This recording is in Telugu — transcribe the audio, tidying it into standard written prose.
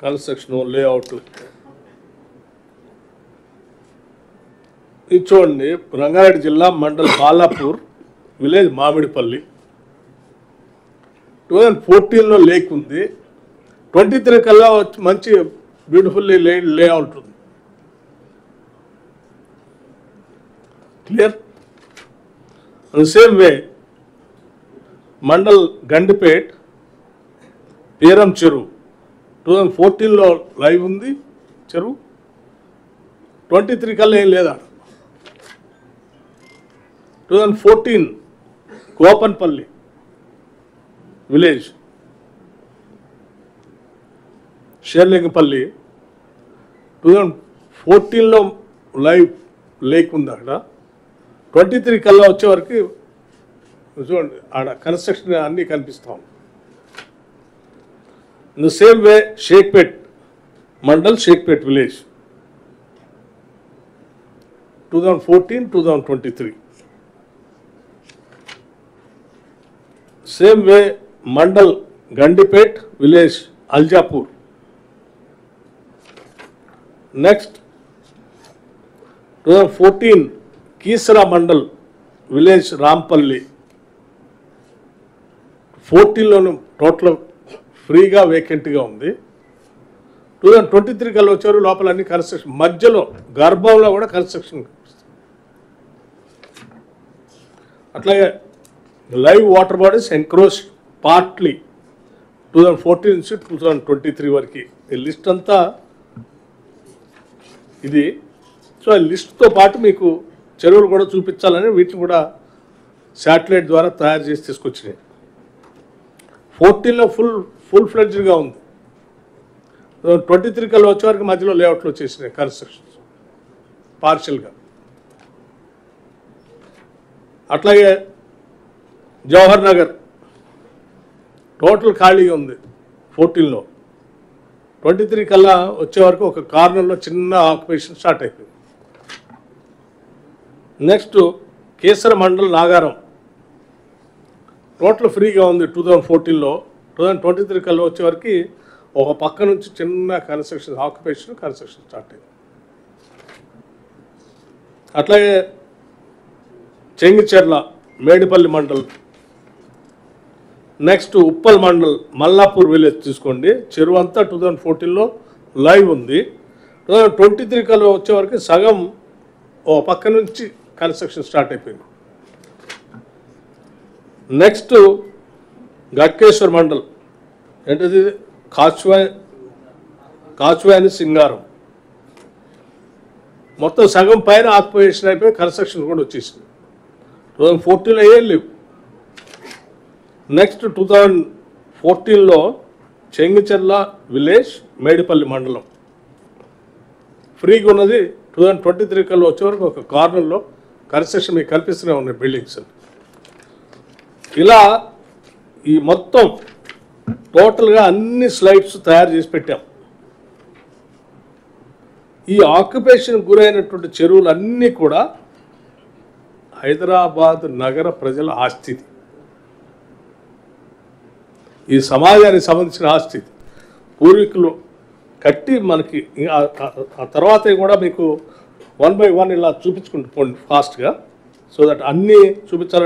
కన్స్ట్రక్షన్ లేఅవుట్ ఇది చూడండి. రంగారెడ్డి జిల్లా మండల్ బాలాపూర్ విలేజ్ మామిడిపల్లి 2014లో లేక్ ఉంది. 23 కల్లా మంచి బ్యూటిఫుల్లీ లేఅవుట్ ఉంది. Clear. Same way mandal Gandipet Peram చెరువు 2014లో లైవ్ ఉంది చెరువు. 23 కల్లా ఏం లేదా. 2014 Kopanpalli village Serilingampally 2014లో live lake ఉంది అక్కడ. 23 కల్లా వచ్చే వరకు చూడండి ఆడ కన్స్ట్రక్షన్ అన్నీ కనిపిస్తాం. In the same way Shaikpet mandal Shaikpet village 2014-2023. Same way mandal Gandipet village Aljapur. Next 2014 Keesara mandal village Rampally 14లోనూ టోటల్ ఫ్రీగా వేకెంట్గా ఉంది. 2023 కల్లా వచ్చారు. లోపల అన్ని కన్స్ట్రక్షన్, మధ్యలో గర్భంలో కూడా కన్స్ట్రక్షన్. అట్లాగే live water bodies encroach partly 2014 నుంచి 2023 వరకు. ఈ లిస్ట్ అంతా ఇది. సో ఈ లిస్ట్తో పాటు మీకు చెరువులు కూడా చూపించాలని వీటిని కూడా శాటిలైట్ ద్వారా తయారు చేసి తీసుకొచ్చినాయి. 14లో ఫుల్ ఫ్లెడ్జ్డ్గా ఉంది. 23 కల్లా వచ్చే వరకు మధ్యలో లేఅవుట్లు వచ్చేసినాయి కన్స్ట్రక్షన్స్ పార్షియల్గా. అట్లాగే జవహర్ నగర్ టోటల్ ఖాళీగా ఉంది 14లో. 23 కల్లా వచ్చే వరకు ఒక కార్నర్లో చిన్న ఆక్యుపేషన్ స్టార్ట్ అయిపోయింది. నెక్స్ట్ కేసర మండల్ నాగారం టోటల్ ఫ్రీగా ఉంది 2014లో. 2023 కల్లా వచ్చే వరకు ఒక పక్క నుంచి చిన్న కన్స్ట్రక్షన్ కన్స్ట్రక్షన్ స్టార్ట్ అయింది. అట్లాగే చెంగిచెర్ల మేడిపల్లి మండల్. నెక్స్ట్ ఉప్పల్ మండల్ మల్లాపూర్ విలేజ్ తీసుకోండి. చెరువు అంతా 2014లో లైవ్ ఉంది. 2023 కల్లా వచ్చే వరకు సగం ఓ పక్క నుంచి కన్స్ట్రక్షన్ స్టార్ట్ అయిపోయింది. నెక్స్ట్ గట్కేశ్వర్ మండల్ ఏంటిది కాచువాని సింగారం మొత్తం సగం పైన ఆక్యుపేషన్ అయిపోయి కన్స్ట్రక్షన్ కూడా వచ్చేసింది. 2014లో ఏం లేవు. నెక్స్ట్ 2014లో చెంగిచెర్ల విలేజ్ మేడిపల్లి మండలం ఫ్రీగా ఉన్నది. 2023 కల్లా వచ్చే వరకు ఒక కార్నర్లో కన్స్ట్రక్షన్ మీకు కనిపిస్తూనే ఉన్నాయి బిల్డింగ్స్. ఇలా ఈ మొత్తం టోటల్గా అన్ని స్లైడ్స్ తయారు చేసి పెట్టాం. ఈ ఆక్యుపేషన్ గురైనటువంటి చెరువులన్నీ కూడా హైదరాబాద్ నగర ప్రజల ఆస్తి. ఈ సమాజానికి సంబంధించిన ఆస్తి. పూర్వీకులు కట్టి మనకి ఆ తర్వాత కూడా మీకు 1 by 1 ఇలా చూపించుకుంటూ పోండి ఫాస్ట్గా, సో దట్ అన్నీ చూపించాలి.